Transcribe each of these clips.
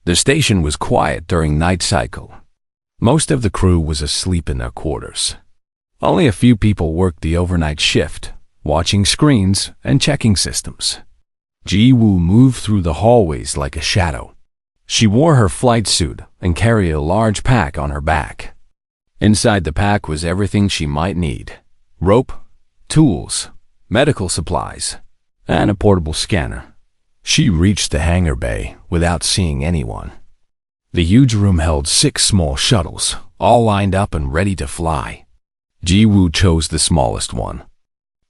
The station was quiet during night cycle. Most of the crew was asleep in their quarters. Only a few people worked the overnight shift, watching screens and checking systems. Ji-woo moved through the hallways like a shadow. She wore her flight suit and carried a large pack on her back. Inside the pack was everything she might need: rope, tools, medical supplies, and a portable scanner. She reached the hangar bay without seeing anyone. The huge room held 6 small shuttles, all lined up and ready to fly. Ji-woo chose the smallest one.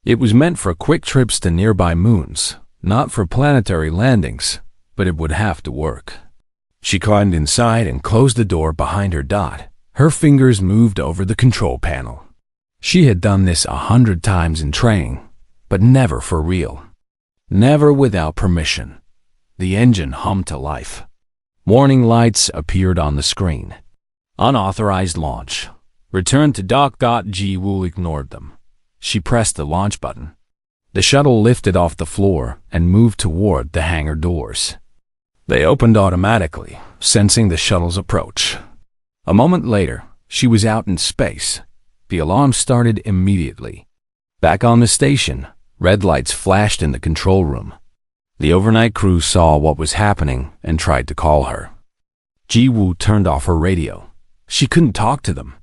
It was meant for quick trips to nearby moons, not for planetary landings, but it would have to work. She climbed inside and closed the door behind her. Her fingers moved over the control panel. She had done this 100 times in training, but never for real. Never without permission. The engine hummed to life. Warning lights appeared on the screen. Unauthorized launch. Return to dock. Ji-woo ignored them. She pressed the launch button. The shuttle lifted off the floor and moved toward the hangar doors. They opened automatically, sensing the shuttle's approach. A moment later, she was out in space. The alarm started immediately. Back on the station, red lights flashed in the control room. The overnight crew saw what was happening and tried to call her. Ji-woo turned off her radio. She couldn't talk to them.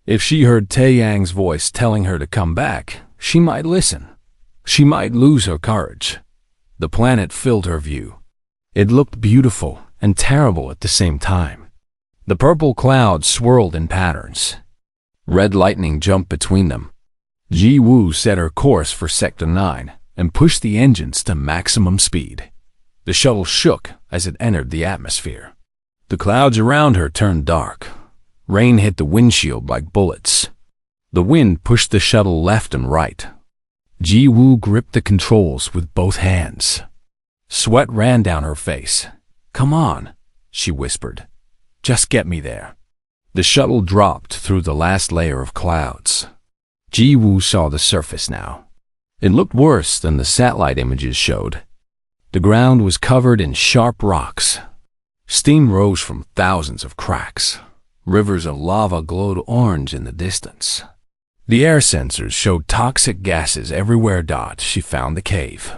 If she heard Tae-yang's voice telling her to come back, she might listen. She might lose her courage. The planet filled her view. It looked beautiful and terrible at the same time. The purple clouds swirled in patterns. Red lightning jumped between them. Ji-woo set her course for Sector 9 and pushed the engines to maximum speed. The shuttle shook as it entered the atmosphere. The clouds around her turned dark. Rain hit the windshield like bullets. The wind pushed the shuttle left and right. Ji-woo gripped the controls with both hands. Sweat ran down her face. "Come on," she whispered. "Just get me there." The shuttle dropped through the last layer of clouds. Ji-woo saw the surface now. It looked worse than the satellite images showed. The ground was covered in sharp rocks. Steam rose from thousands of cracks. Rivers of lava glowed orange in the distance. The air sensors showed toxic gases everywhere. She found the cave.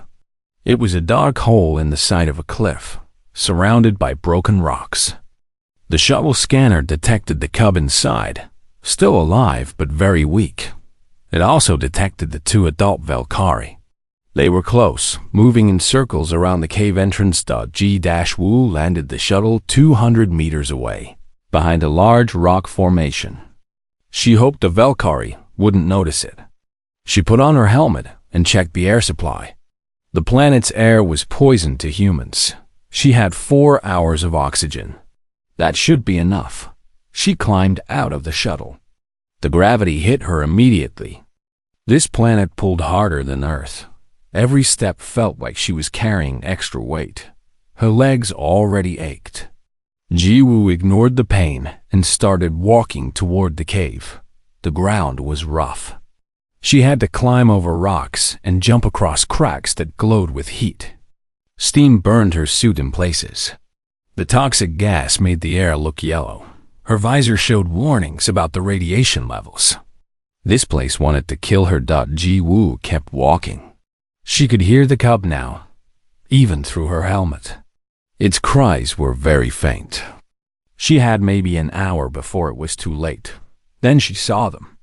It was a dark hole in the side of a cliff, surrounded by broken rocks. The shuttle scanner detected the cub inside, still alive but very weak. It also detected the 2 adult Valkyrie. They were close, moving in circles around the cave entrance. Ji-woo landed the shuttle 200 meters away, behind a large rock formation. She hoped the Valkyrie wouldn't notice it. She put on her helmet and checked the air supply. The planet's air was poisoned to humans. She had 4 hours of oxygen. That should be enough. She climbed out of the shuttle. The gravity hit her immediately. This planet pulled harder than Earth. Every step felt like she was carrying extra weight. Her legs already ached. Ji-woo ignored the pain and started walking toward the cave. The ground was rough. She had to climb over rocks and jump across cracks that glowed with heat. Steam burned her suit in places. The toxic gas made the air look yellow. Her visor showed warnings about the radiation levels. This place wanted to kill her. Ji-woo kept walking. She could hear the cub now, even through her helmet. Its cries were very faint. She had maybe an hour before it was too late. Then she saw them.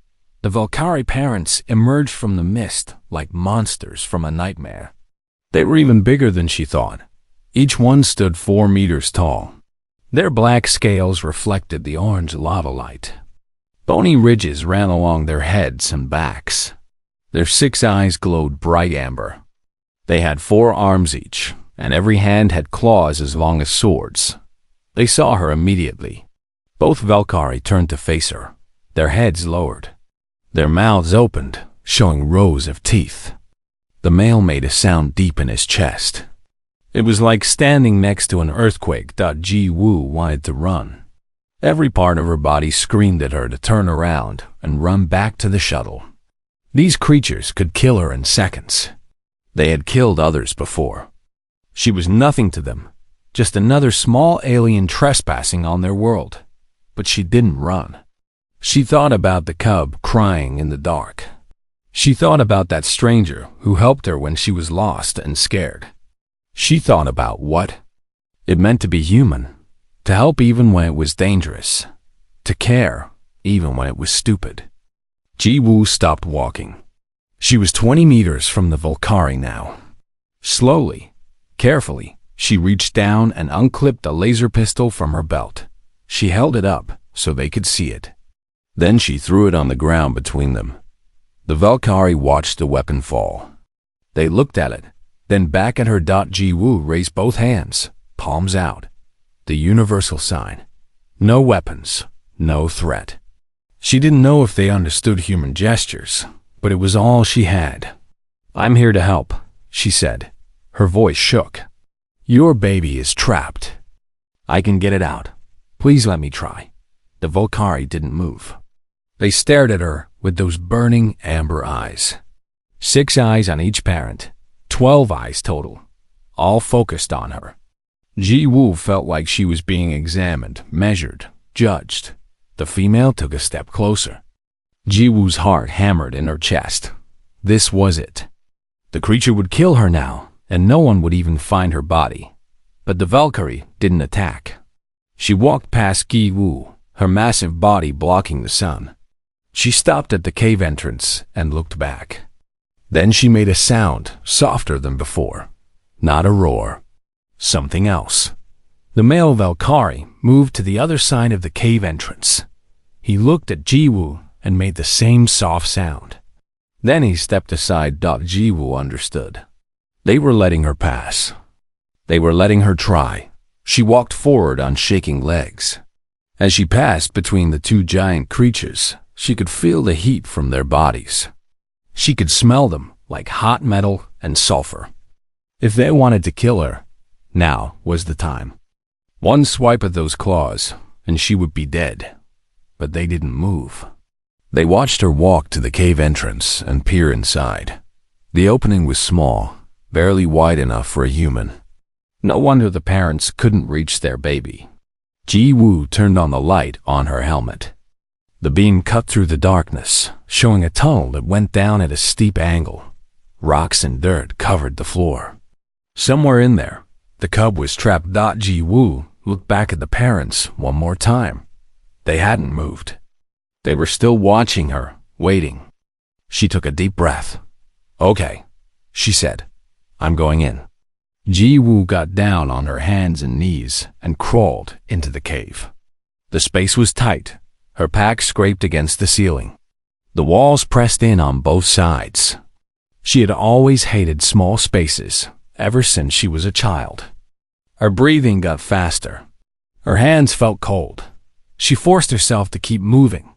The Valkyrie parents emerged from the mist like monsters from a nightmare. They were even bigger than she thought. Each one stood 4 meters tall. Their black scales reflected the orange lava light. Bony ridges ran along their heads and backs. Their 6 eyes glowed bright amber. They had 4 arms each, and every hand had claws as long as swords. They saw her immediately. Both Valkyrie turned to face her, their heads lowered. Their mouths opened, showing rows of teeth. The male made a sound deep in his chest. It was like standing next to an earthquake. Ji-woo wanted to run. Every part of her body screamed at her to turn around and run back to the shuttle. These creatures could kill her in seconds. They had killed others before. She was nothing to them, just another small alien trespassing on their world. But she didn't run. She thought about the cub crying in the dark. She thought about that stranger who helped her when she was lost and scared. She thought about what it meant to be human, to help even when it was dangerous, to care even when it was stupid. Ji-woo stopped walking. She was 20 meters from the Valkyrie now. Slowly, carefully, she reached down and unclipped a laser pistol from her belt. She held it up so they could see it. Then she threw it on the ground between them. The Valkyrie watched the weapon fall. They looked at it, then back at her. Ji-woo raised both hands, palms out. The universal sign. No weapons, no threat. She didn't know if they understood human gestures, but it was all she had. "I'm here to help," she said. Her voice shook. "Your baby is trapped. I can get it out. Please let me try." The Valkyrie didn't move. They stared at her with those burning amber eyes. 6 eyes on each parent, 12 eyes total, all focused on her. Ji-woo felt like she was being examined, measured, judged. The female took a step closer. Ji-woo's heart hammered in her chest. This was it. The creature would kill her now, and no one would even find her body. But the Valkyrie didn't attack. She walked past Ji-woo, her massive body blocking the sun. She stopped at the cave entrance and looked back. Then she made a sound softer than before. Not a roar. Something else. The male Valkyrie moved to the other side of the cave entrance. He looked at Ji-woo and made the same soft sound. Then he stepped aside. Ji-woo understood. They were letting her pass. They were letting her try. She walked forward on shaking legs. As she passed between the two giant creatures, she could feel the heat from their bodies. She could smell them like hot metal and sulfur. If they wanted to kill her, now was the time. One swipe of those claws, and she would be dead. But they didn't move. They watched her walk to the cave entrance and peer inside. The opening was small, barely wide enough for a human. No wonder the parents couldn't reach their baby. Ji-woo turned on the light on her helmet. The beam cut through the darkness, showing a tunnel that went down at a steep angle. Rocks and dirt covered the floor. Somewhere in there, the cub was trapped. Ji-woo looked back at the parents one more time. They hadn't moved. They were still watching her, waiting. She took a deep breath. "Okay," she said. "I'm going in." Ji-woo got down on her hands and knees and crawled into the cave. The space was tight. Her pack scraped against the ceiling. The walls pressed in on both sides. She had always hated small spaces, ever since she was a child. Her breathing got faster. Her hands felt cold. She forced herself to keep moving.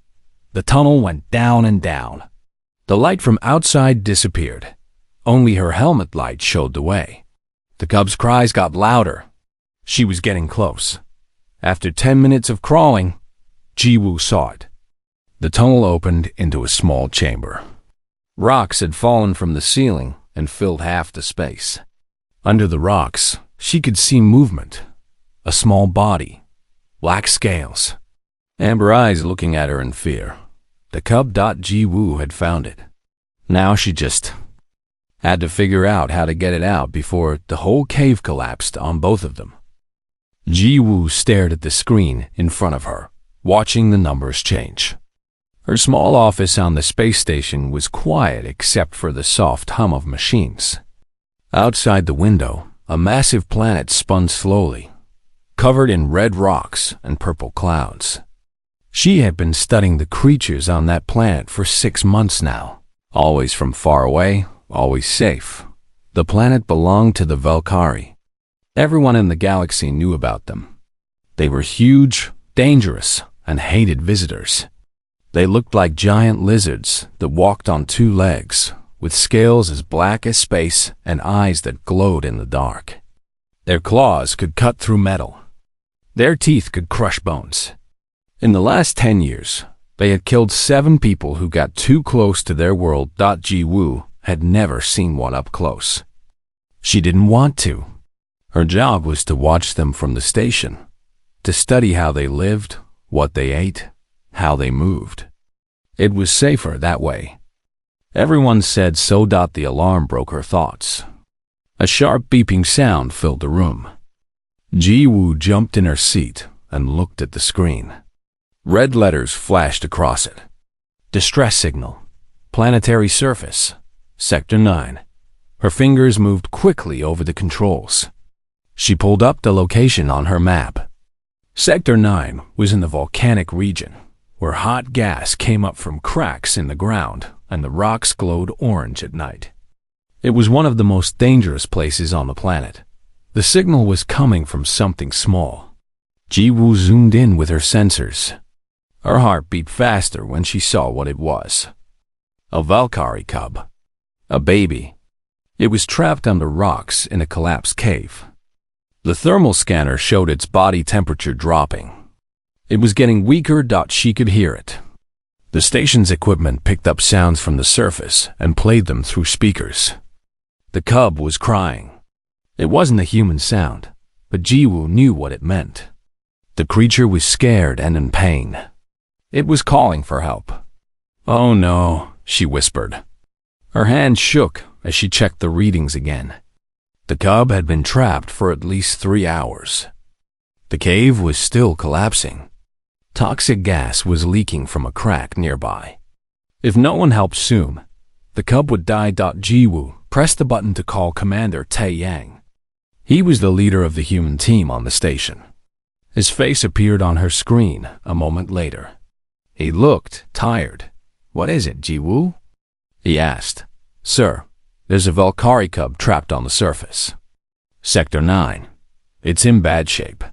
The tunnel went down and down. The light from outside disappeared. Only her helmet light showed the way. The cub's cries got louder. She was getting close. After 10 minutes of crawling, Ji-woo saw it. The tunnel opened into a small chamber. Rocks had fallen from the ceiling and filled half the space. Under the rocks, she could see movement. A small body. Black scales. Amber eyes looking at her in fear. The cub. Ji-woo had found it. Now she just had to figure out how to get it out before the whole cave collapsed on both of them. Ji-woo stared at the screen in front of her, watching the numbers change. Her small office on the space station was quiet except for the soft hum of machines. Outside the window, a massive planet spun slowly, covered in red rocks and purple clouds. She had been studying the creatures on that planet for 6 months now, always from far away, always safe. The planet belonged to the Valkyrie. Everyone in the galaxy knew about them. They were huge, dangerous, and hated visitors. They looked like giant lizards that walked on 2 legs, with scales as black as space and eyes that glowed in the dark. Their claws could cut through metal. Their teeth could crush bones. In the last 10 years, they had killed 7 people who got too close to their world. Ji-woo had never seen one up close. She didn't want to. Her job was to watch them from the station, to study how they lived, what they ate, how they moved. It was safer that way. Everyone said so. The alarm broke her thoughts. A sharp beeping sound filled the room. Ji-woo jumped in her seat and looked at the screen. Red letters flashed across it. Distress signal. Planetary surface. Sector 9. Her fingers moved quickly over the controls. She pulled up the location on her map. Sector 9 was in the volcanic region, where hot gas came up from cracks in the ground and the rocks glowed orange at night. It was one of the most dangerous places on the planet. The signal was coming from something small. Ji-woo zoomed in with her sensors. Her heart beat faster when she saw what it was. A Valkyrie cub. A baby. It was trapped under rocks in a collapsed cave. The thermal scanner showed its body temperature dropping. It was getting weaker. She could hear it. The station's equipment picked up sounds from the surface and played them through speakers. The cub was crying. It wasn't a human sound, but Ji-woo knew what it meant. The creature was scared and in pain. It was calling for help. "Oh no," she whispered. Her hand shook as she checked the readings again. The cub had been trapped for at least 3 hours. The cave was still collapsing. Toxic gas was leaking from a crack nearby. If no one helped soon, the cub would die. Ji-woo pressed the button to call Commander Tae-yang. He was the leader of the human team on the station. His face appeared on her screen a moment later. He looked tired. "What is it, Ji-woo?" he asked. "Sir, there's a Valkyrie cub trapped on the surface. Sector 9. It's in bad shape.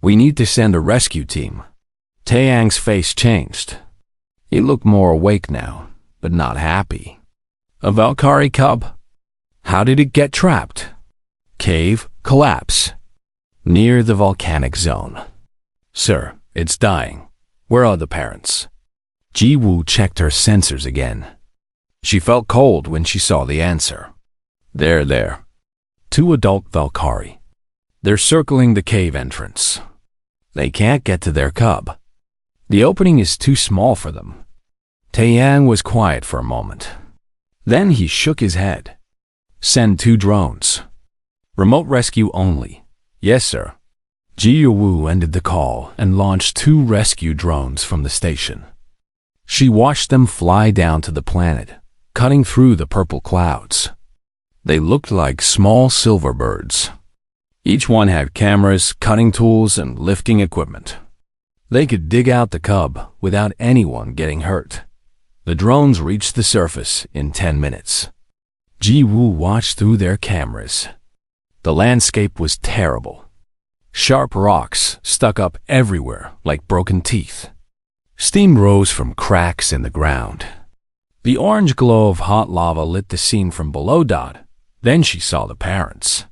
We need to send a rescue team." Tae-yang's face changed. He looked more awake now, but not happy. "A Valkyrie cub? How did it get trapped?" "Cave, collapse. Near the volcanic zone." "Sir, it's dying. Where are the parents?" Ji-woo checked her sensors again. She felt cold when she saw the answer. "They're there. 2 adult Valkyrie. They're circling the cave entrance. They can't get to their cub. The opening is too small for them." Tae-yang was quiet for a moment. Then he shook his head. "Send 2 drones. Remote rescue only." "Yes, sir." Ji-woo ended the call and launched 2 rescue drones from the station. She watched them fly down to the planet, cutting through the purple clouds. They looked like small silver birds. Each one had cameras, cutting tools, and lifting equipment. They could dig out the cub without anyone getting hurt. The drones reached the surface in 10 minutes. Ji-woo watched through their cameras. The landscape was terrible. Sharp rocks stuck up everywhere like broken teeth. Steam rose from cracks in the ground. The orange glow of hot lava lit the scene from below. Then she saw the parents.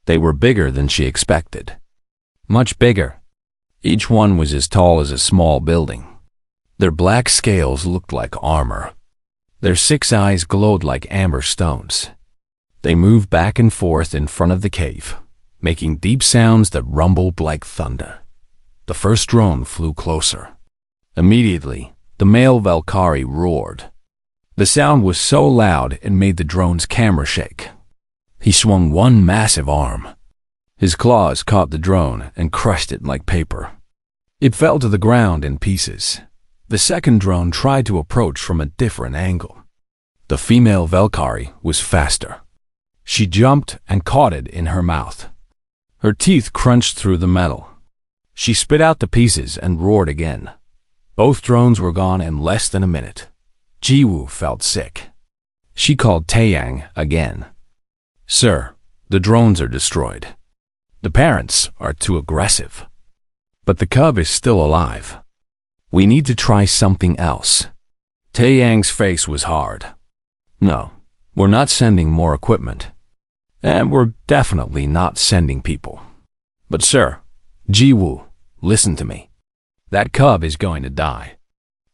They were bigger than she expected. Much bigger. Each one was as tall as a small building. Their black scales looked like armor. Their 6 eyes glowed like amber stones. They moved back and forth in front of the cave, making deep sounds that rumbled like thunder. The first drone flew closer. Immediately, the male Valkyrie roared. The sound was so loud it made the drone's camera shake. He swung one massive arm. His claws caught the drone and crushed it like paper. It fell to the ground in pieces. The second drone tried to approach from a different angle. The female Valkyrie was faster. She jumped and caught it in her mouth. Her teeth crunched through the metal. She spit out the pieces and roared again. Both drones were gone in less than a minute. Ji-woo felt sick. She called Tae-yang again. "Sir, the drones are destroyed. The parents are too aggressive. But the cub is still alive. We need to try something else." Tae-yang's face was hard. "No, we're not sending more equipment. And we're definitely not sending people. But sir, Ji-woo, listen to me. That cub is going to die.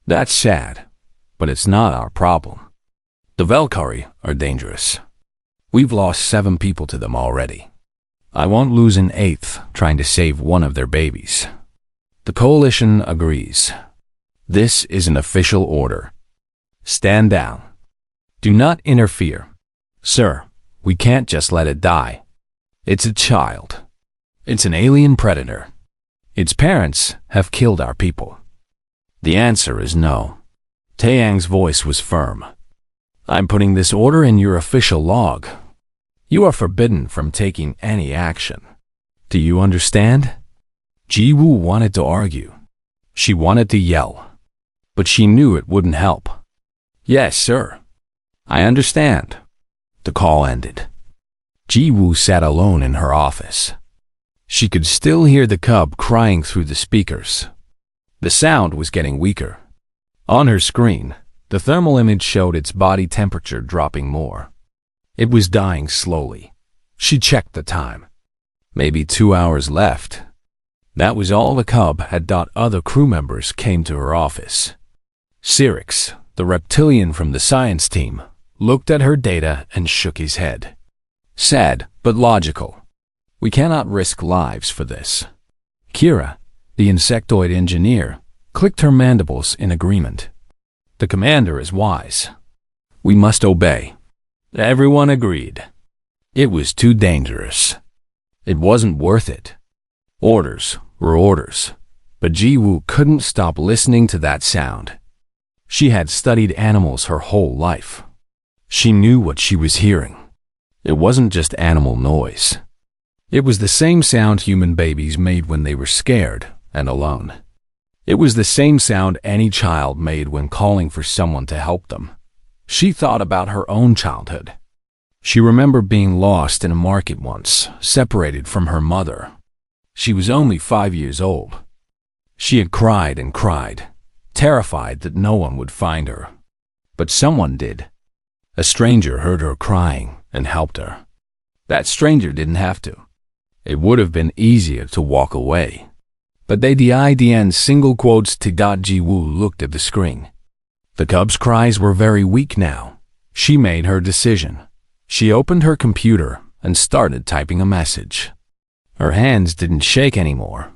That's sad, but it's not our problem. The Valkyrie are dangerous. We've lost 7 people to them already. I won't lose an eighth trying to save one of their babies. The coalition agrees. This is an official order. Stand down. Do not interfere. Sir, we can't just let it die. It's a child. It's an alien predator. Its parents have killed our people. The answer is no. Taeyang's voice was firm. I'm putting this order in your official log. You are forbidden from taking any action. Do you understand? Ji-woo wanted to argue. She wanted to yell. But she knew it wouldn't help. Yes, sir. I understand. The call ended. Ji-woo sat alone in her office. She could still hear the cub crying through the speakers. The sound was getting weaker. On her screen, the thermal image showed its body temperature dropping more. It was dying slowly. She checked the time. Maybe 2 hours left. That was all the cub had. Other crew members came to her office. Cyrix, the reptilian from the science team, looked at her data and shook his head. Sad, but logical. We cannot risk lives for this. Kira, the insectoid engineer, clicked her mandibles in agreement. The commander is wise. We must obey. Everyone agreed. It was too dangerous. It wasn't worth it. Orders were orders, but Ji-woo couldn't stop listening to that sound. She had studied animals her whole life. She knew what she was hearing. It wasn't just animal noise. It was the same sound human babies made when they were scared and alone. It was the same sound any child made when calling for someone to help them. She thought about her own childhood. She remembered being lost in a market once, separated from her mother. She was only 5 years old. She had cried and cried, terrified that no one would find her. But someone did. A stranger heard her crying and helped her. That stranger didn't have to. It would have been easier to walk away. But they didn't. Single quotes to Ji-woo looked at the screen. The cub's cries were very weak now. She made her decision. She opened her computer and started typing a message. Her hands didn't shake anymore.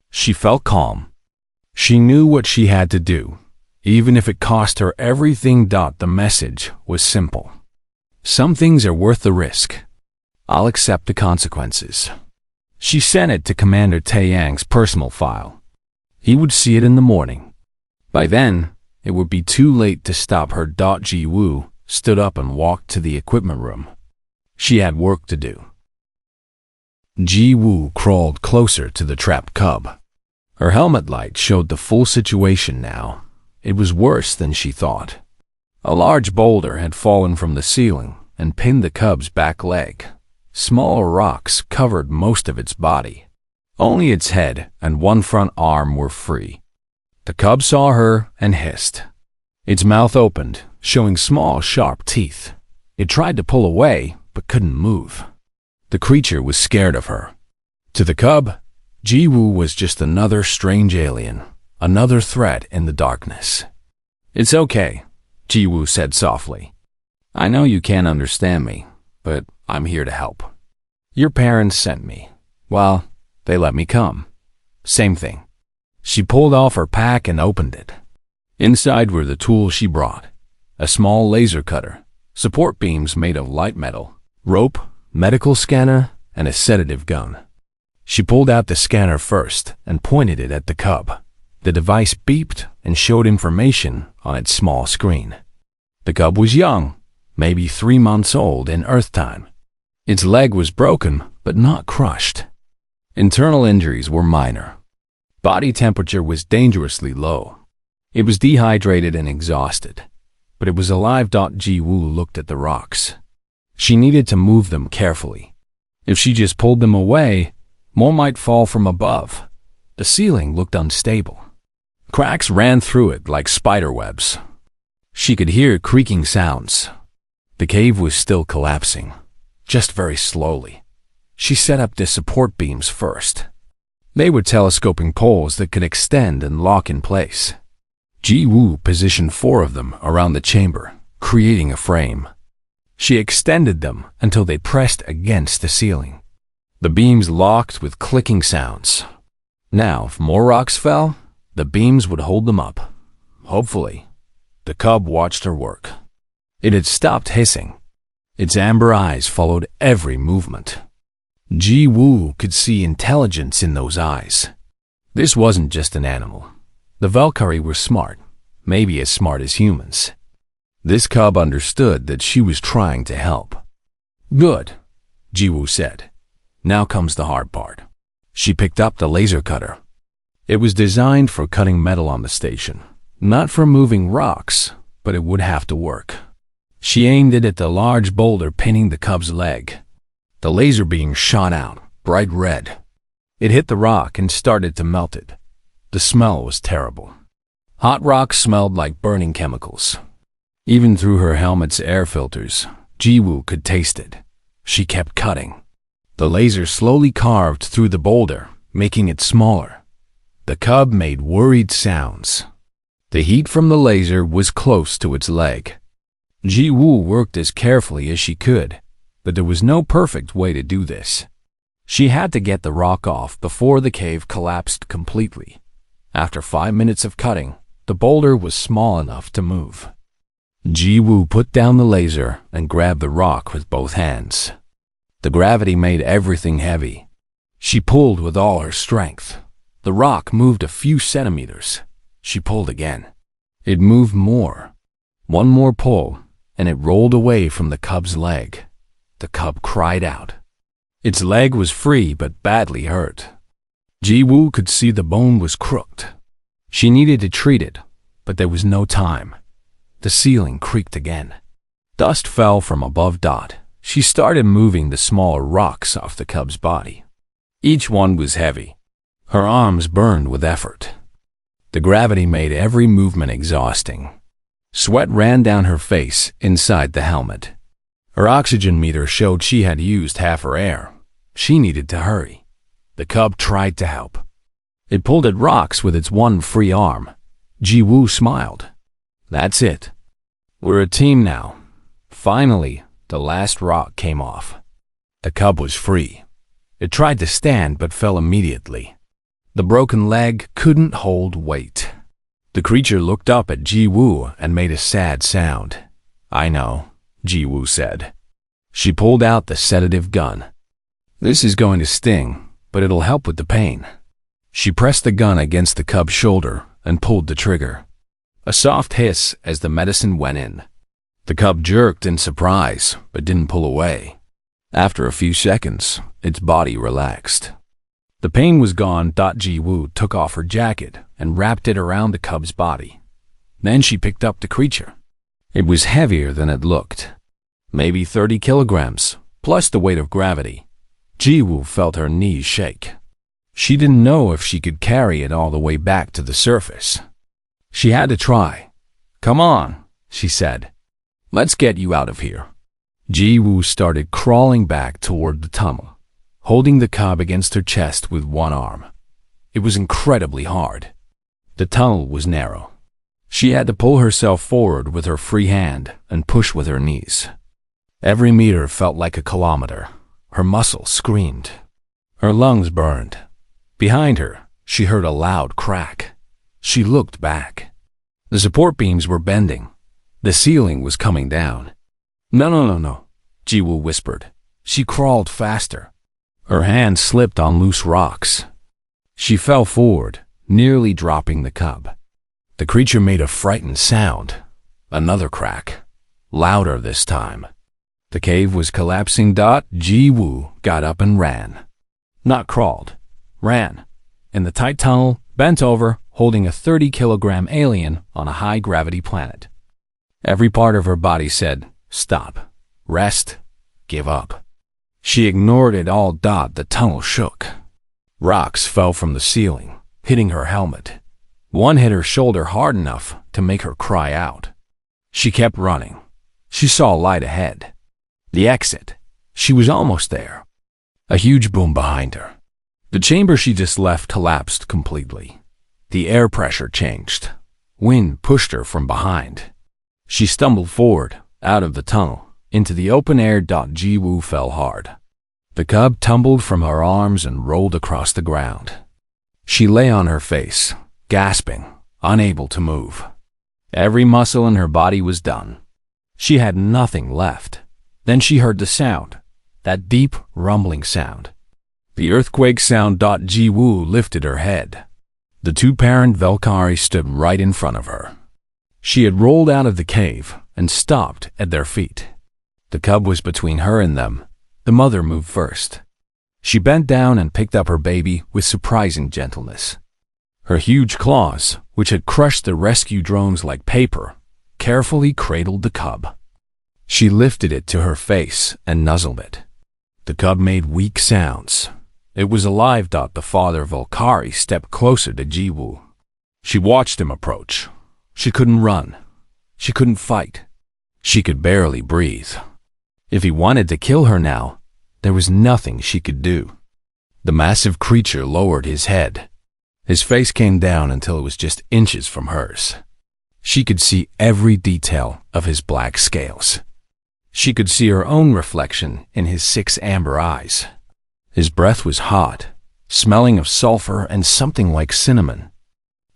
She felt calm. She knew what she had to do, even if it cost her everything. The message was simple. Some things are worth the risk. I'll accept the consequences. She sent it to Commander Taeyang's personal file. He would see it in the morning. By then, it would be too late to stop her. Ji-woo stood up and walked to the equipment room. She had work to do. Ji-woo crawled closer to the trapped cub. Her helmet light showed the full situation now. It was worse than she thought. A large boulder had fallen from the ceiling and pinned the cub's back leg. Smaller rocks covered most of its body. Only its head and one front arm were free. The cub saw her and hissed. Its mouth opened, showing small, sharp teeth. It tried to pull away, but couldn't move. The creature was scared of her. To the cub, Ji-woo was just another strange alien, another threat in the darkness. It's okay, Ji-woo said softly. I know you can't understand me, but I'm here to help. Your parents sent me. Well, they let me come. Same thing. She pulled off her pack and opened it. Inside were the tools she brought. A small laser cutter, support beams made of light metal, rope, medical scanner, and a sedative gun. She pulled out the scanner first and pointed it at the cub. The device beeped and showed information on its small screen. The cub was young, maybe 3 months old in Earth time. Its leg was broken, but not crushed. Internal injuries were minor. Body temperature was dangerously low. It was dehydrated and exhausted, but it was alive. Ji-woo looked at the rocks. She needed to move them carefully. If she just pulled them away, more might fall from above. The ceiling looked unstable. Cracks ran through it like spider webs. She could hear creaking sounds. The cave was still collapsing, just very slowly. She set up the support beams first. They were telescoping poles that could extend and lock in place. Ji-woo positioned 4 of them around the chamber, creating a frame. She extended them until they pressed against the ceiling. The beams locked with clicking sounds. Now, if more rocks fell, the beams would hold them up. Hopefully. The cub watched her work. It had stopped hissing. Its amber eyes followed every movement. Ji-woo could see intelligence in those eyes. This wasn't just an animal. The Valkyrie were smart, maybe as smart as humans. This cub understood that she was trying to help. Good, Ji-woo said. Now comes the hard part. She picked up the laser cutter. It was designed for cutting metal on the station, not for moving rocks, but it would have to work. She aimed it at the large boulder pinning the cub's leg. The laser beam shot out, bright red. It hit the rock and started to melt it. The smell was terrible. Hot rock smelled like burning chemicals. Even through her helmet's air filters, Ji-woo could taste it. She kept cutting. The laser slowly carved through the boulder, making it smaller. The cub made worried sounds. The heat from the laser was close to its leg. Ji-woo worked as carefully as she could, but there was no perfect way to do this. She had to get the rock off before the cave collapsed completely. After 5 minutes of cutting, the boulder was small enough to move. Ji-woo put down the laser and grabbed the rock with both hands. The gravity made everything heavy. She pulled with all her strength. The rock moved a few centimeters. She pulled again. It moved more. One more pull, and it rolled away from the cub's leg. The cub cried out. Its leg was free but badly hurt. Ji-woo could see the bone was crooked. She needed to treat it, but there was no time. The ceiling creaked again. Dust fell from above Dot. She started moving the smaller rocks off the cub's body. Each one was heavy. Her arms burned with effort. The gravity made every movement exhausting. Sweat ran down her face inside the helmet. Her oxygen meter showed she had used half her air. She needed to hurry. The cub tried to help. It pulled at rocks with its one free arm. Ji-woo smiled. That's it. We're a team now. Finally, the last rock came off. The cub was free. It tried to stand but fell immediately. The broken leg couldn't hold weight. The creature looked up at Ji-woo and made a sad sound. I know, Ji-woo said. She pulled out the sedative gun. This is going to sting, but it'll help with the pain. She pressed the gun against the cub's shoulder and pulled the trigger. A soft hiss as the medicine went in. The cub jerked in surprise, but didn't pull away. After a few seconds, its body relaxed. The pain was gone. Ji-woo took off her jacket and wrapped it around the cub's body. Then she picked up the creature. It was heavier than it looked. Maybe 30 kilograms, plus the weight of gravity. Ji-woo felt her knees shake. She didn't know if she could carry it all the way back to the surface. She had to try. Come on, she said. Let's get you out of here. Ji-woo started crawling back toward the tunnel, holding the cub against her chest with one arm. It was incredibly hard. The tunnel was narrow. She had to pull herself forward with her free hand and push with her knees. Every meter felt like a kilometer. Her muscles screamed. Her lungs burned. Behind her, she heard a loud crack. She looked back. The support beams were bending. The ceiling was coming down. No, Ji-woo whispered. She crawled faster. Her hand slipped on loose rocks. She fell forward, nearly dropping the cub. The creature made a frightened sound. Another crack. Louder this time. The cave was collapsing. Ji-woo got up and ran. Not crawled. Ran. In the tight tunnel, bent over, holding a 30-kilogram alien on a high-gravity planet. Every part of her body said, stop, rest, give up. She ignored it all. The tunnel shook. Rocks fell from the ceiling, hitting her helmet. One hit her shoulder hard enough to make her cry out. She kept running. She saw a light ahead. The exit. She was almost there. A huge boom behind her. The chamber she just left collapsed completely. The air pressure changed. Wind pushed her from behind. She stumbled forward, out of the tunnel, into the open air. Ji-woo fell hard. The cub tumbled from her arms and rolled across the ground. She lay on her face, gasping, unable to move. Every muscle in her body was done. She had nothing left. Then she heard the sound, that deep, rumbling sound. The earthquake sound. Ji-woo lifted her head. The two parent Valkyrie stood right in front of her. She had rolled out of the cave and stopped at their feet. The cub was between her and them. The mother moved first. She bent down and picked up her baby with surprising gentleness. Her huge claws, which had crushed the rescue drones like paper, carefully cradled the cub. She lifted it to her face and nuzzled it. The cub made weak sounds. It was alive. The father Valkyrie stepped closer to Ji-woo. She watched him approach. She couldn't run. She couldn't fight. She could barely breathe. If he wanted to kill her now, there was nothing she could do. The massive creature lowered his head. His face came down until it was just inches from hers. She could see every detail of his black scales. She could see her own reflection in his 6 amber eyes. His breath was hot, smelling of sulfur and something like cinnamon.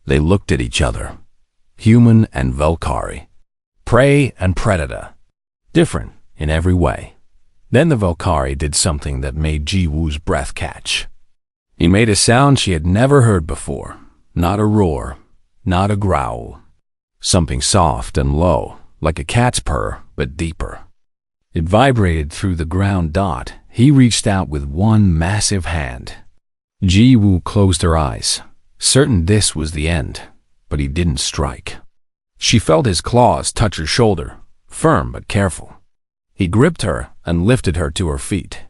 They looked at each other, human and Valkyrie, prey and predator, different in every way. Then the Valkyrie did something that made Ji-woo's breath catch. He made a sound she had never heard before, not a roar, not a growl. Something soft and low, like a cat's purr, but deeper. It vibrated through the ground. He reached out with one massive hand. Ji-woo closed her eyes, certain this was the end, but he didn't strike. She felt his claws touch her shoulder, firm but careful. He gripped her and lifted her to her feet.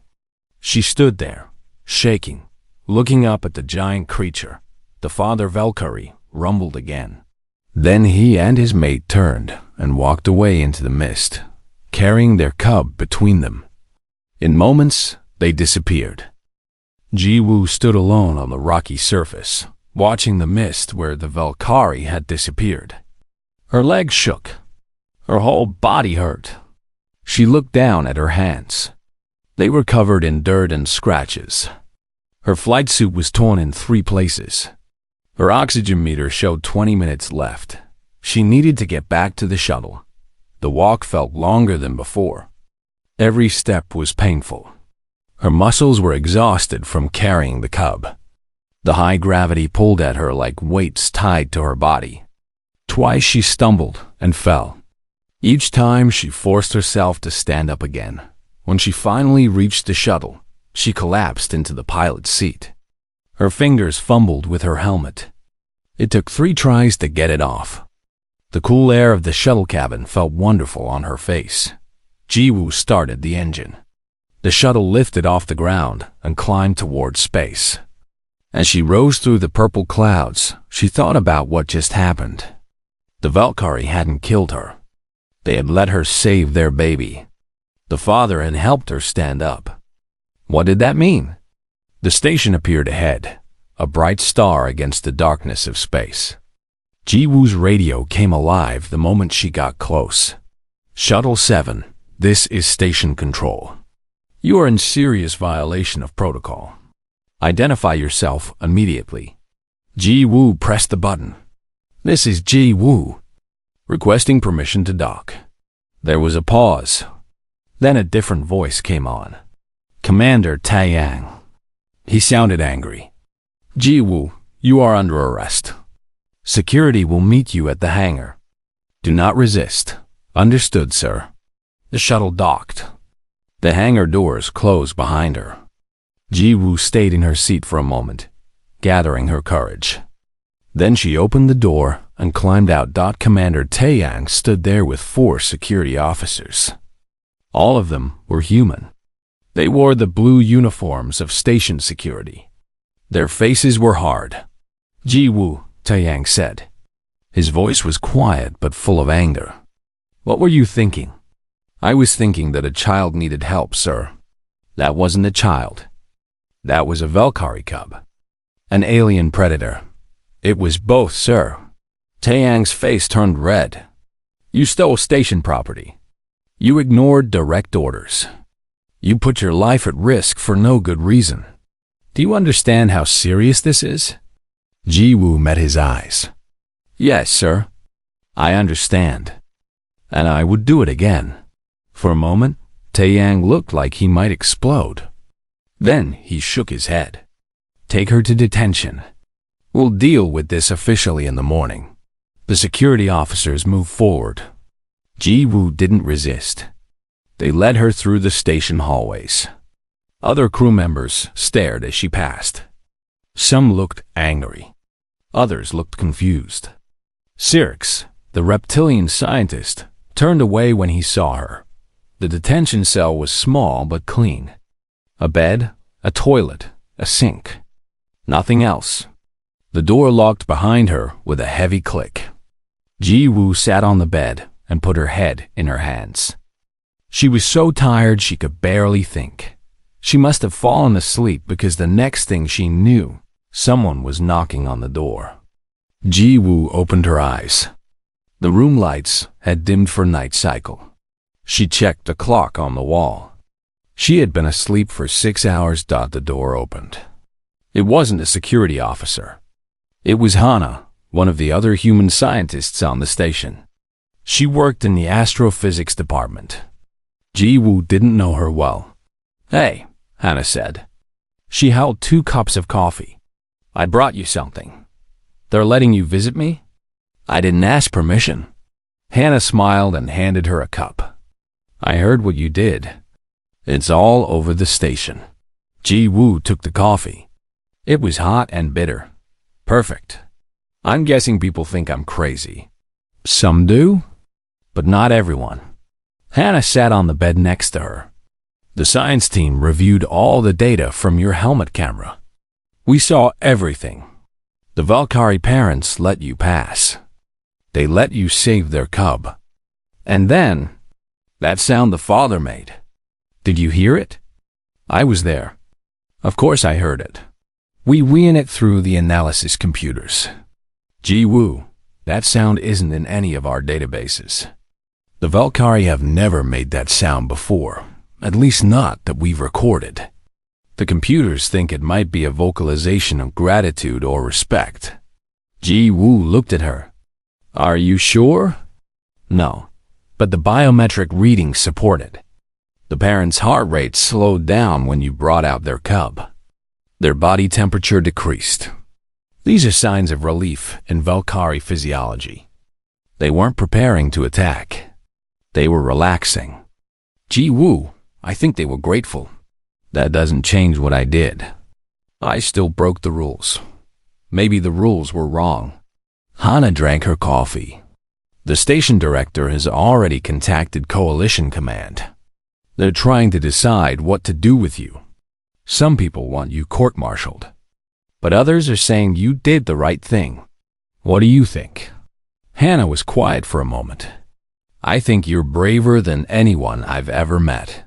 She stood there, shaking, looking up at the giant creature. The father Valkyrie rumbled again. Then he and his mate turned and walked away into the mist, carrying their cub between them. In moments, they disappeared. Ji-woo stood alone on the rocky surface, watching the mist where the Valkyrie had disappeared. Her legs shook. Her whole body hurt. She looked down at her hands. They were covered in dirt and scratches. Her flight suit was torn in 3 places. Her oxygen meter showed 20 minutes left. She needed to get back to the shuttle. The walk felt longer than before. Every step was painful. Her muscles were exhausted from carrying the cub. The high gravity pulled at her like weights tied to her body. Twice she stumbled and fell. Each time she forced herself to stand up again. When she finally reached the shuttle, she collapsed into the pilot's seat. Her fingers fumbled with her helmet. It took 3 tries to get it off. The cool air of the shuttle cabin felt wonderful on her face. Ji-woo started the engine. The shuttle lifted off the ground and climbed toward space. As she rose through the purple clouds, she thought about what just happened. The Valkyrie hadn't killed her. They had let her save their baby. The father had helped her stand up. What did that mean? The station appeared ahead, a bright star against the darkness of space. Ji-woo's radio came alive the moment she got close. Shuttle 7, this is station control. You are in serious violation of protocol. Identify yourself immediately. Ji-woo pressed the button. This is Ji-woo. Requesting permission to dock. There was a pause. Then a different voice came on. Commander Taeyang. He sounded angry. Ji-woo, you are under arrest. Security will meet you at the hangar. Do not resist. Understood, sir. The shuttle docked. The hangar doors closed behind her. Ji-woo stayed in her seat for a moment, gathering her courage. Then she opened the door and climbed out. Commander Taeyang stood there with 4 security officers. All of them were human. They wore the blue uniforms of station security. Their faces were hard. Ji-woo, Taeyang said. His voice was quiet but full of anger. What were you thinking? I was thinking that a child needed help, sir. That wasn't a child. That was a Valkyrie cub. An alien predator. It was both, sir. Taeyang's face turned red. You stole station property. You ignored direct orders. You put your life at risk for no good reason. Do you understand how serious this is? Ji-woo met his eyes. Yes, sir. I understand. And I would do it again. For a moment, Taeyang looked like he might explode. Then he shook his head. Take her to detention. We'll deal with this officially in the morning. The security officers moved forward. Ji-woo didn't resist. They led her through the station hallways. Other crew members stared as she passed. Some looked angry. Others looked confused. Sirx, the reptilian scientist, turned away when he saw her. The detention cell was small but clean. A bed, a toilet, a sink. Nothing else. The door locked behind her with a heavy click. Ji-woo sat on the bed and put her head in her hands. She was so tired she could barely think. She must have fallen asleep because the next thing she knew, someone was knocking on the door. Ji-woo opened her eyes. The room lights had dimmed for night cycle. She checked the clock on the wall. She had been asleep for 6 hours. The door opened. It wasn't a security officer. It was Hana, one of the other human scientists on the station. She worked in the astrophysics department. Ji-woo didn't know her well. Hey, Hana said. She held 2 cups of coffee. I brought you something. They're letting you visit me? I didn't ask permission. Hana smiled and handed her a cup. I heard what you did. It's all over the station. Ji-woo took the coffee. It was hot and bitter. Perfect. I'm guessing people think I'm crazy. Some do, but not everyone. Hana sat on the bed next to her. The science team reviewed all the data from your helmet camera. We saw everything. The Valkyrie parents let you pass. They let you save their cub. And then, that sound the father made. Did you hear it? I was there. Of course I heard it. We ran it through the analysis computers. Ji-woo, that sound isn't in any of our databases. The Valkyrie have never made that sound before, at least not that we've recorded. The computers think it might be a vocalization of gratitude or respect. Ji-woo looked at her. Are you sure? No, but the biometric readings support it. The parents' heart rate slowed down when you brought out their cub. Their body temperature decreased. These are signs of relief in Valkyrie physiology. They weren't preparing to attack. They were relaxing. Ji-woo, I think they were grateful. That doesn't change what I did. I still broke the rules. Maybe the rules were wrong. Hana drank her coffee. The station director has already contacted Coalition Command. They're trying to decide what to do with you. Some people want you court-martialed, but others are saying you did the right thing. What do you think? Hana was quiet for a moment. I think you're braver than anyone I've ever met.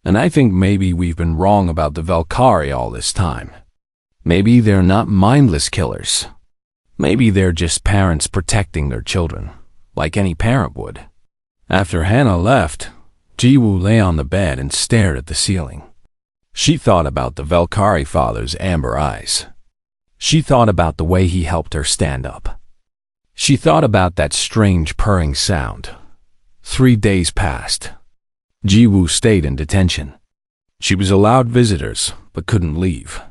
And I think maybe we've been wrong about the Valkyrie all this time. Maybe they're not mindless killers. Maybe they're just parents protecting their children, like any parent would. After Hana left, Ji-woo lay on the bed and stared at the ceiling. She thought about the Valkyrie father's amber eyes. She thought about the way he helped her stand up. She thought about that strange purring sound. 3 days passed. Ji-woo stayed in detention. She was allowed visitors, but couldn't leave.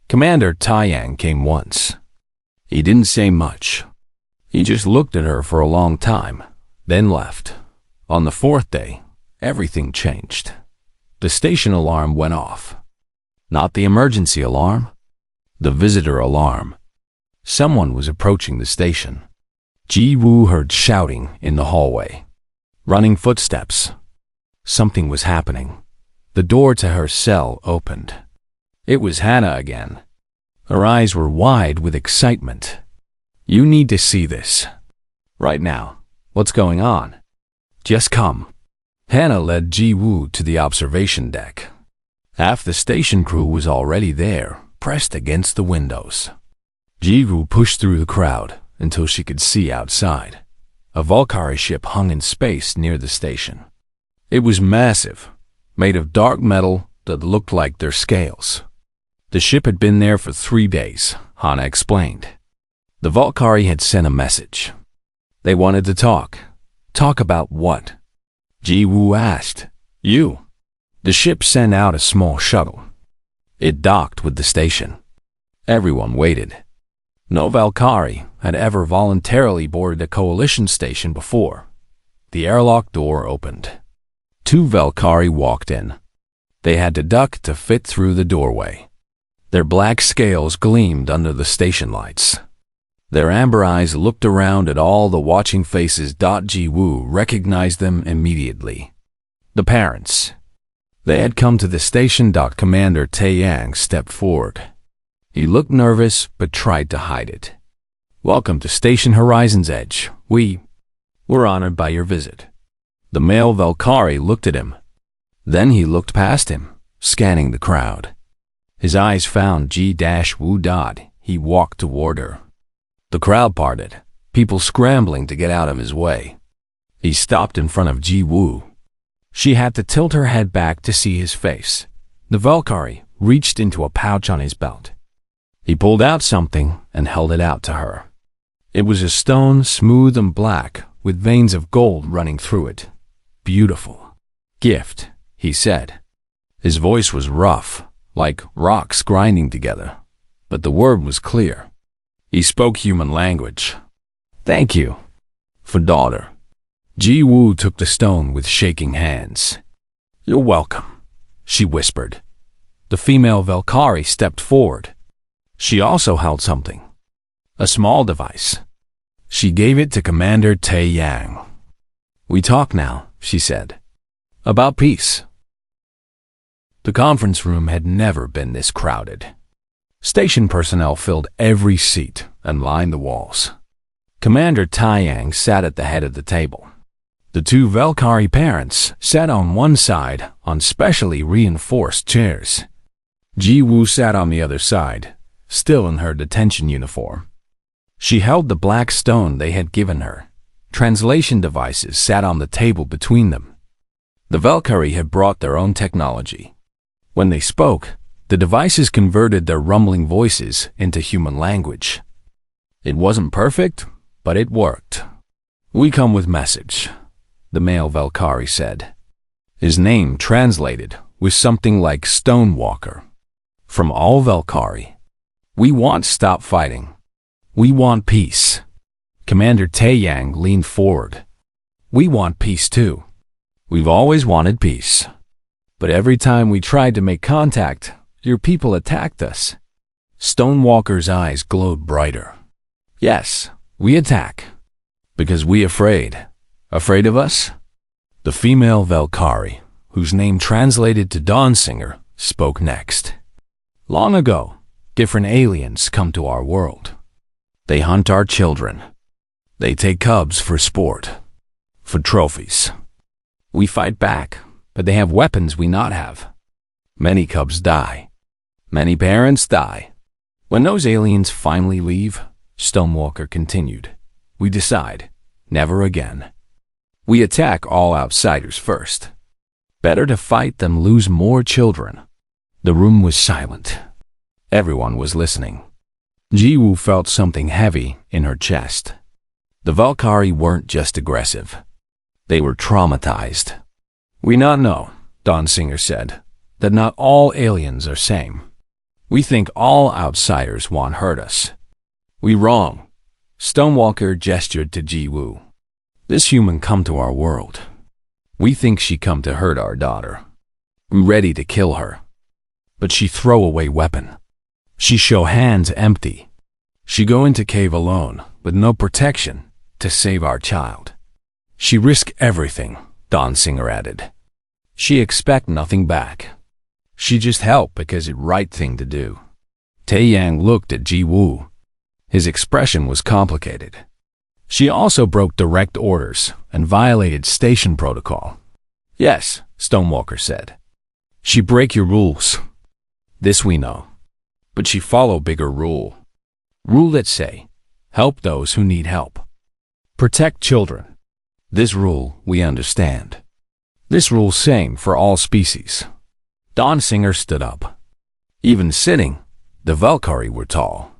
Commander Taeyang came once. He didn't say much. He just looked at her for a long time, then left. On the 4th day, everything changed. The station alarm went off. Not the emergency alarm, the visitor alarm. Someone was approaching the station. Ji-woo heard shouting in the hallway. Running footsteps. Something was happening. The door to her cell opened. It was Hana again. Her eyes were wide with excitement. You need to see this. Right now. What's going on? Just come. Hana led Ji-woo to the observation deck. Half the station crew was already there, pressed against the windows. Ji-woo pushed through the crowd until she could see outside. A Valkyrie ship hung in space near the station. It was massive, made of dark metal that looked like their scales. The ship had been there for 3 days, Hana explained. The Valkyrie had sent a message. They wanted to talk. Talk about what? Ji-woo asked. You. The ship sent out a small shuttle. It docked with the station. Everyone waited. No Valkyrie had ever voluntarily boarded a coalition station before. The airlock door opened. 2 Valkyrie walked in. They had to duck to fit through the doorway. Their black scales gleamed under the station lights. Their amber eyes looked around at all the watching faces. Ji-woo recognized them immediately. The parents. They had come to the station. Commander Tae-yang stepped forward. He looked nervous but tried to hide it. Welcome to Station Horizon's Edge. We're honored by your visit. The male Valkyrie looked at him. Then he looked past him, scanning the crowd. His eyes found Ji-woo. He walked toward her. The crowd parted, people scrambling to get out of his way. He stopped in front of Ji-woo. She had to tilt her head back to see his face. The Valkyrie reached into a pouch on his belt. He pulled out something and held it out to her. It was a stone, smooth and black, with veins of gold running through it. Beautiful. Gift, he said. His voice was rough, like rocks grinding together, but the word was clear. He spoke human language. Thank you. For daughter. Ji-woo took the stone with shaking hands. You're welcome, she whispered. The female Valkyrie stepped forward. She also held something. A small device. She gave it to Commander Tae-yang. We talk now, she said. About peace. The conference room had never been this crowded. Station personnel filled every seat and lined the walls. Commander Tae-yang sat at the head of the table. The 2 Valkyrie parents sat on one side on specially reinforced chairs. Ji-woo sat on the other side, still in her detention uniform. She held the black stone they had given her. Translation devices sat on the table between them. The Valkyrie had brought their own technology. When they spoke, the devices converted their rumbling voices into human language. It wasn't perfect, but it worked. We come with message, the male Valkyrie said. His name translated was something like Stonewalker. From all Valkyrie. We want stop fighting. We want peace. Commander Tae-yang leaned forward. We want peace too. We've always wanted peace. But every time we tried to make contact, your people attacked us. Stonewalker's eyes glowed brighter. Yes, we attack. Because we afraid. Afraid of us? The female Valkyrie, whose name translated to Dawnsinger, spoke next. Long ago, different aliens come to our world. They hunt our children. They take cubs for sport, for trophies. We fight back, but they have weapons we not have. Many cubs die. Many parents die. When those aliens finally leave, Stonewalker continued, we decide, never again. We attack all outsiders first. Better to fight than lose more children. The room was silent. Everyone was listening. Ji-woo felt something heavy in her chest. The Valkyrie weren't just aggressive. They were traumatized. We not know, Dawnsinger said, that not all aliens are same. We think all outsiders want hurt us. We wrong. Stonewalker gestured to Ji-woo. This human come to our world. We think she come to hurt our daughter. We ready to kill her. But she throw away weapon. She show hands empty. She go into cave alone, with no protection, to save our child. She risk everything, Dawnsinger added. She expect nothing back. She just help because it right thing to do. Tae-yang looked at Ji-woo. His expression was complicated. She also broke direct orders and violated station protocol. Yes, Stonewalker said. She break your rules. This we know. But she follow bigger rule. Rule that say, help those who need help. Protect children. This rule we understand. This rule's same for all species. Dawn Singer stood up. Even sitting, the Valkyrie were tall.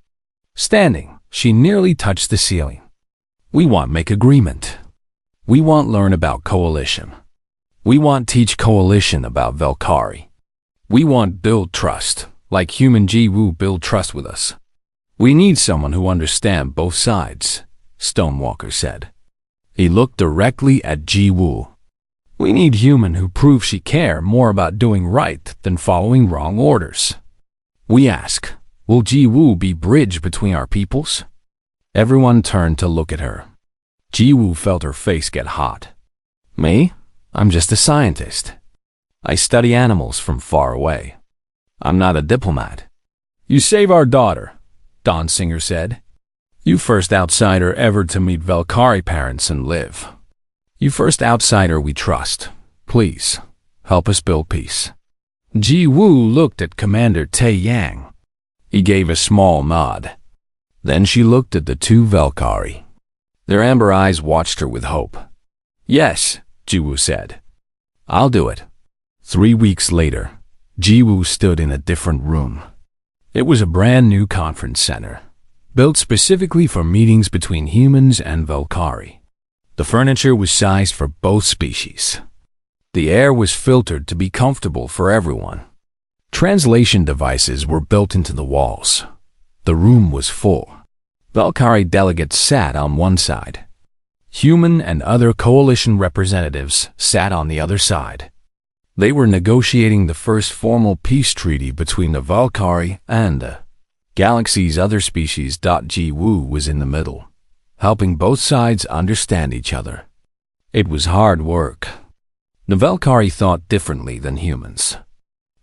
Standing, she nearly touched the ceiling. We want make agreement. We want learn about coalition. We want teach coalition about Valkyrie. We want build trust, like human Ji-Woo build trust with us. We need someone who understand both sides, Stonewalker said. He looked directly at Ji-Woo. We need human who prove she care more about doing right than following wrong orders. We ask, will Ji-Woo be bridge between our peoples? Everyone turned to look at her. Ji-Woo felt her face get hot. Me? I'm just a scientist. I study animals from far away. I'm not a diplomat. You save our daughter, Dawn Singer said. You first outsider ever to meet Valkyrie parents and live. You first outsider we trust. Please, help us build peace. Ji-Woo looked at Commander Tae-Yang. He gave a small nod. Then she looked at the two Valkyrie. Their amber eyes watched her with hope. Yes, Ji-Woo said. I'll do it. 3 weeks later, Ji-Woo stood in a different room. It was a brand new conference center, built specifically for meetings between humans and Valkyrie. The furniture was sized for both species. The air was filtered to be comfortable for everyone. Translation devices were built into the walls. The room was full. Valkyrie delegates sat on one side. Human and other coalition representatives sat on the other side. They were negotiating the first formal peace treaty between the Valkyrie and the galaxy's other species. Ji-Woo was in the middle, helping both sides understand each other. It was hard work. The Valkyrie thought differently than humans.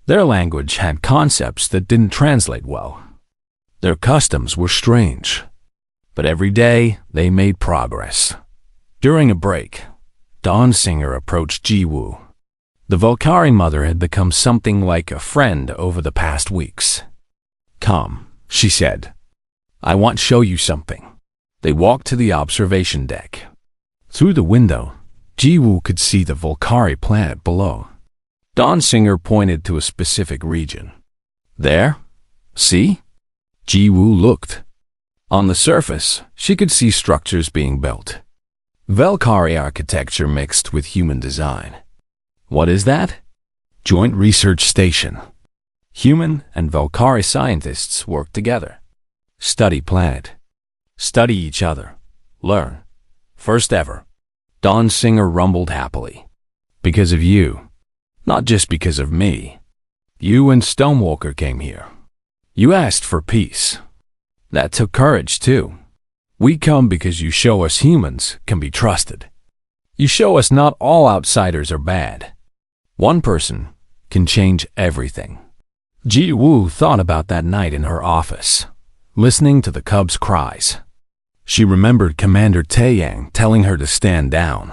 Their language had concepts that didn't translate well. Their customs were strange. But every day, they made progress. During a break, Dawn Singer approached Ji-Woo. The Valkyrie mother had become something like a friend over the past weeks. Come, she said. I want to show you something. They walked to the observation deck. Through the window, Ji-Woo could see the Valkyrie planet below. Dawn Singer pointed to a specific region. There? See? Ji-Woo looked. On the surface, she could see structures being built. Valkyrie architecture mixed with human design. What is that? Joint Research Station. Human and Valkyrie scientists work together. Study planet. Study each other. Learn. First ever. Dawn Singer rumbled happily. Because of you. Not just because of me. You and Stonewalker came here. You asked for peace. That took courage, too. We come because you show us humans can be trusted. You show us not all outsiders are bad. One person can change everything. Ji-Woo thought about that night in her office, listening to the cubs' cries. She remembered Commander Tae-Yang telling her to stand down.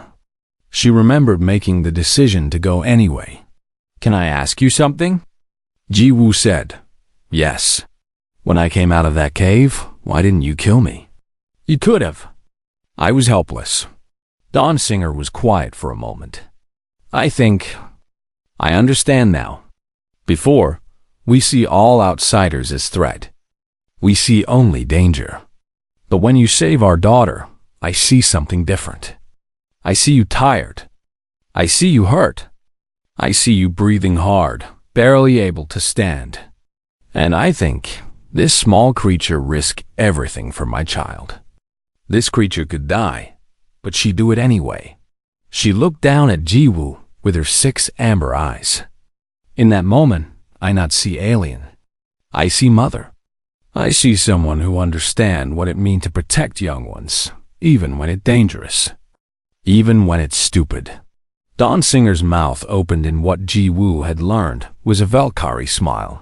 She remembered making the decision to go anyway. Can I ask you something? Ji-Woo said, Yes. When I came out of that cave, why didn't you kill me? You could have. I was helpless. Dawn Singer was quiet for a moment. I understand now. Before, we see all outsiders as threat. We see only danger. But when you save our daughter, I see something different. I see you tired. I see you hurt. I see you breathing hard, barely able to stand. And I think this small creature risked everything for my child. This creature could die, but she'd do it anyway. She looked down at Ji-Woo with her 6 amber eyes. In that moment, I not see alien. I see mother. I see someone who understand what it means to protect young ones, even when it's dangerous. Even when it's stupid. Dawn Singer's mouth opened in what Ji-Woo had learned was a Valkyrie smile.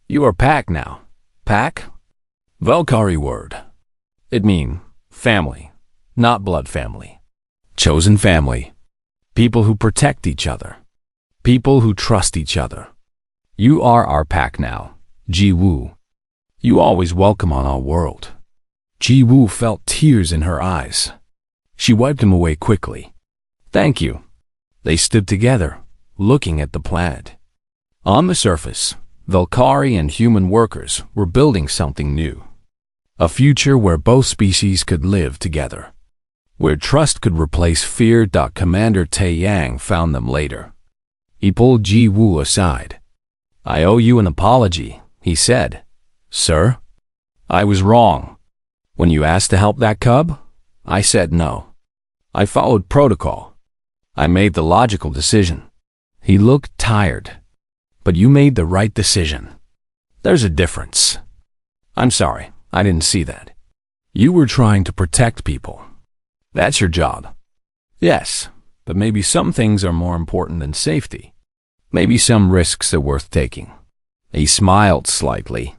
You are pack now. Pack? Valkyrie word. It mean family, not blood family. Chosen family. People who protect each other. People who trust each other. You are our pack now, Ji-Woo. You always welcome on our world. Ji-Woo felt tears in her eyes. She wiped them away quickly. Thank you. They stood together, looking at the planet. On the surface, Valkyrie and human workers were building something new. A future where both species could live together. Where trust could replace fear. Commander Tai Yang found them later. He pulled Ji Woo aside. "I owe you an apology," he said. "Sir? I was wrong. When you asked to help that cub, I said no. I followed protocol. I made the logical decision." He looked tired. "But you made the right decision. There's a difference." "I'm sorry, I didn't see that. You were trying to protect people. That's your job." "Yes, but maybe some things are more important than safety. Maybe some risks are worth taking." He smiled slightly.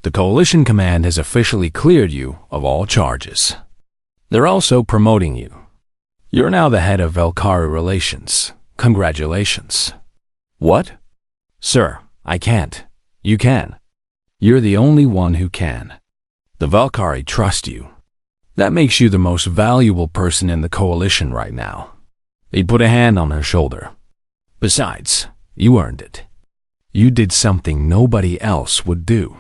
"The Coalition Command has officially cleared you of all charges. They're also promoting you. You're now the head of Valkyrie Relations. Congratulations." "What?" "Sir, I can't. You can. You're the only one who can. The Valkyrie trust you. That makes you the most valuable person in the Coalition right now." He put a hand on her shoulder. "Besides, you earned it. You did something nobody else would do.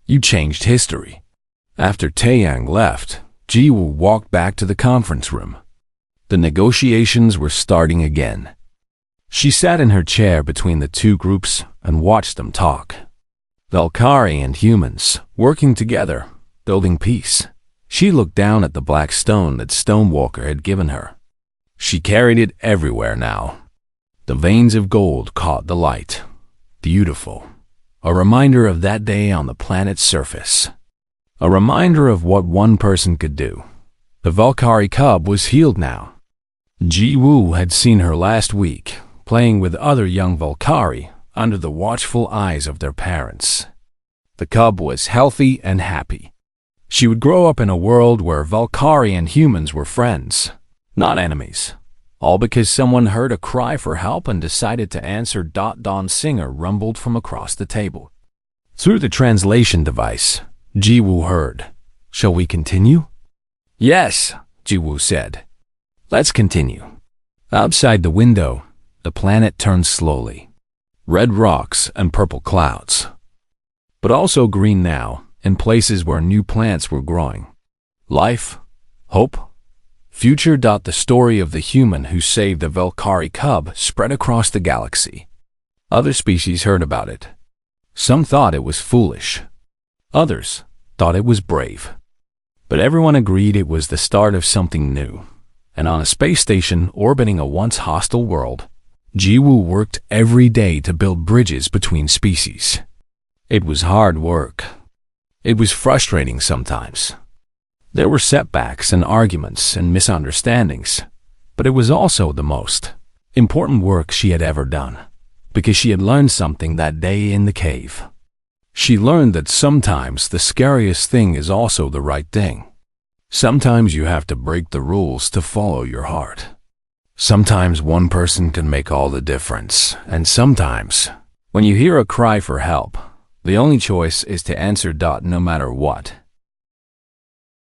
You changed history." After Taeyang left, Ji Woo walked back to the conference room. The negotiations were starting again. She sat in her chair between the two groups and watched them talk. Valkyrie and humans, working together, building peace. She looked down at the black stone that Stonewalker had given her. She carried it everywhere now. The veins of gold caught the light. Beautiful. A reminder of that day on the planet's surface. A reminder of what one person could do. The Valkyrie cub was healed now. Ji Woo had seen her last week, playing with other young Valkyrie under the watchful eyes of their parents. The cub was healthy and happy. She would grow up in a world where Valkyrie and humans were friends, not enemies. All because someone heard a cry for help and decided to answer. Don Singer rumbled from across the table. Through the translation device, Ji Woo heard, "Shall we continue?" "Yes," Ji Woo said. "Let's continue." Outside the window, the planet turned slowly. Red rocks and purple clouds. But also green now, in places where new plants were growing. Life, hope, future. The story of the human who saved the Valkyrie cub spread across the galaxy. Other species heard about it. Some thought it was foolish. Others thought it was brave. But everyone agreed it was the start of something new. And on a space station orbiting a once hostile world, Ji Woo worked every day to build bridges between species. It was hard work. It was frustrating sometimes. There were setbacks and arguments and misunderstandings, but it was also the most important work she had ever done, because she had learned something that day in the cave. She learned that sometimes the scariest thing is also the right thing. Sometimes you have to break the rules to follow your heart. Sometimes one person can make all the difference, and sometimes, when you hear a cry for help, the only choice is to answer. No matter what.